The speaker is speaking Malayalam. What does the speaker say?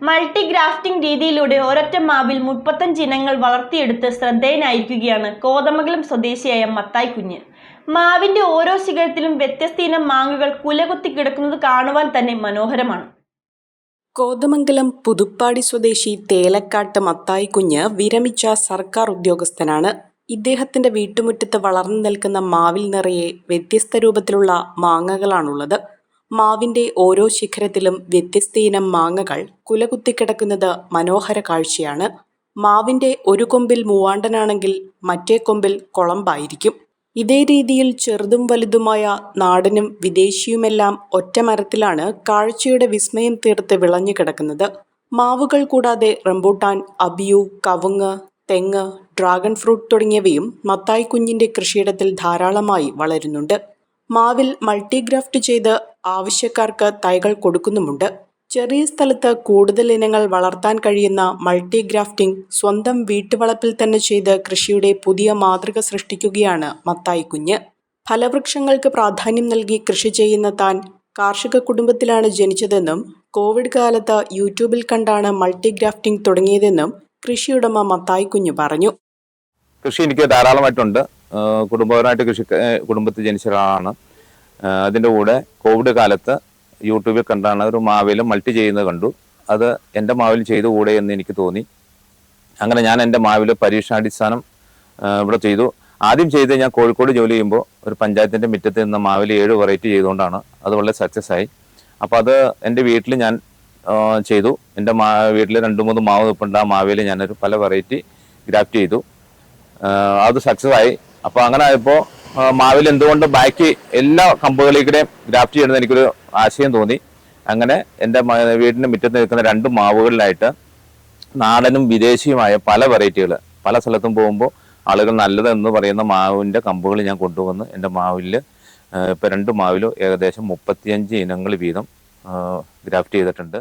മൾട്ടി ഗ്രാഫ്റ്റിംഗ് രീതിയിലൂടെ ഒരൊറ്റ മാവിൽ 35 ഇനങ്ങൾ വളർത്തിയെടുത്ത് ശ്രദ്ധേയനായിരിക്കുകയാണ് കോതമംഗലം സ്വദേശിയായ മത്തായി കുഞ്ഞ്. മാവിന്റെ ഓരോ ശിഖരത്തിലും വ്യത്യസ്ത ഇനം മാങ്ങകൾ കുലകുത്തി കിടക്കുന്നത് കാണുവാൻ തന്നെ മനോഹരമാണ്. കോതമംഗലം പുതുപ്പാടി സ്വദേശി തേലക്കാട്ട് മത്തായി കുഞ്ഞ് വിരമിച്ച സർക്കാർ ഉദ്യോഗസ്ഥനാണ്. ഇദ്ദേഹത്തിന്റെ വീട്ടുമുറ്റത്ത് വളർന്നു നിൽക്കുന്ന മാവിൽ നിറയെ വ്യത്യസ്ത രൂപത്തിലുള്ള മാങ്ങകളാണുള്ളത്. മാവിന്റെ ഓരോ ശിഖരത്തിലും വ്യത്യസ്തയിനം മാങ്ങകൾ കുലകുത്തിക്കിടക്കുന്നത് മനോഹര കാഴ്ചയാണ്. മാവിന്റെ ഒരു കൊമ്പിൽ മൂവാണ്ടനാണെങ്കിൽ മറ്റേ കൊമ്പിൽ കൊളമ്പായിരിക്കും. ഇതേ രീതിയിൽ ചെറുതും വലുതുമായ നാടനും വിദേശിയുമെല്ലാം ഒറ്റ മരത്തിലാണ് കാഴ്ചയുടെ വിസ്മയം തീർത്ത് വിളഞ്ഞു കിടക്കുന്നത്. മാവുകൾ കൂടാതെ റംബൂട്ടാൻ, അബിയു, കവുങ്ങ്, തെങ്ങ്, ഡ്രാഗൺ ഫ്രൂട്ട് തുടങ്ങിയവയും മത്തായി കുഞ്ഞിന്റെ കൃഷിയിടത്തിൽ ധാരാളമായി വളരുന്നുണ്ട്. മാവിൽ മൾട്ടിഗ്രാഫ്റ്റ് ചെയ്ത് ആവശ്യക്കാർക്ക് തൈകൾ കൊടുക്കുന്നുമുണ്ട്. ചെറിയ സ്ഥലത്ത് കൂടുതൽ ഇനങ്ങൾ വളർത്താൻ കഴിയുന്ന മൾട്ടിഗ്രാഫ്റ്റിംഗ് സ്വന്തം വീട്ടുവളപ്പിൽ തന്നെ ചെയ്ത് കൃഷിയുടെ പുതിയ മാതൃക സൃഷ്ടിക്കുകയാണ് മത്തായി കുഞ്ഞ്. ഫലവൃക്ഷങ്ങൾക്ക് പ്രാധാന്യം നൽകി കൃഷി ചെയ്യുന്ന താൻ കാർഷിക കുടുംബത്തിലാണ് ജനിച്ചതെന്നും കോവിഡ് കാലത്ത് യൂട്യൂബിൽ കണ്ടാണ് മൾട്ടിഗ്രാഫ്റ്റിംഗ് തുടങ്ങിയതെന്നും കൃഷിയുടമ മത്തായി കുഞ്ഞ് പറഞ്ഞു. കൃഷി എനിക്ക് ധാരാളമായിട്ടുണ്ട്. കുടുംബപരമായിട്ട് കുടുംബത്തിൽ ജനിച്ച ഒരാളാണ്. അതിൻ്റെ കൂടെ കോവിഡ് കാലത്ത് യൂട്യൂബിൽ കണ്ടാണ് ഒരു മാവിൽ മൾട്ടി ചെയ്യുന്നത് കണ്ടു. അത് എൻ്റെ മാവിൽ ചെയ്തുകൂടെ എന്ന് എനിക്ക് തോന്നി. അങ്ങനെ ഞാൻ എൻ്റെ മാവിൽ പരീക്ഷണാടിസ്ഥാനം ഇവിടെ ചെയ്തു. ആദ്യം ചെയ്ത് ഞാൻ കോഴിക്കോട് ജോലി ചെയ്യുമ്പോൾ ഒരു പഞ്ചായത്തിൻ്റെ മുറ്റത്ത് നിന്ന മാവിൽ 7 വെറൈറ്റി ചെയ്തുകൊണ്ടാണ് അത് വളരെ സക്സസ് ആയി. അപ്പോൾ അത് എൻ്റെ വീട്ടിൽ ഞാൻ ചെയ്തു. എൻ്റെ വീട്ടിൽ 2-3 മാവ് നിൽപ്പുണ്ട്. ആ മാവിൽ ഞാനൊരു പല വെറൈറ്റി ഗ്രാഫ്റ്റ് ചെയ്തു. അത് സക്സസ് ആയി. അപ്പോൾ അങ്ങനെ ആയപ്പോൾ മാവിൽ എന്തുകൊണ്ട് ബാക്കി എല്ലാ കമ്പുകളിലേക്കും ഗ്രാഫ്റ്റ് ചെയ്യണമെന്ന് എനിക്കൊരു ആശയം തോന്നി. അങ്ങനെ എൻ്റെ വീടിൻ്റെ മുറ്റത്ത് നിൽക്കുന്ന 2 മാവുകളിലായിട്ട് നാടനും വിദേശിയുമായ പല വെറൈറ്റികൾ പല സ്ഥലത്തും പോകുമ്പോൾ ആളുകൾ നല്ലതെന്ന് പറയുന്ന മാവിൻ്റെ കമ്പുകൾ ഞാൻ കൊണ്ടുവന്ന് എൻ്റെ മാവിൽ ഇപ്പോൾ 2 മാവിലും ഏകദേശം 35 ഇനങ്ങൾ വീതം ഗ്രാഫ്റ്റ് ചെയ്തിട്ടുണ്ട്.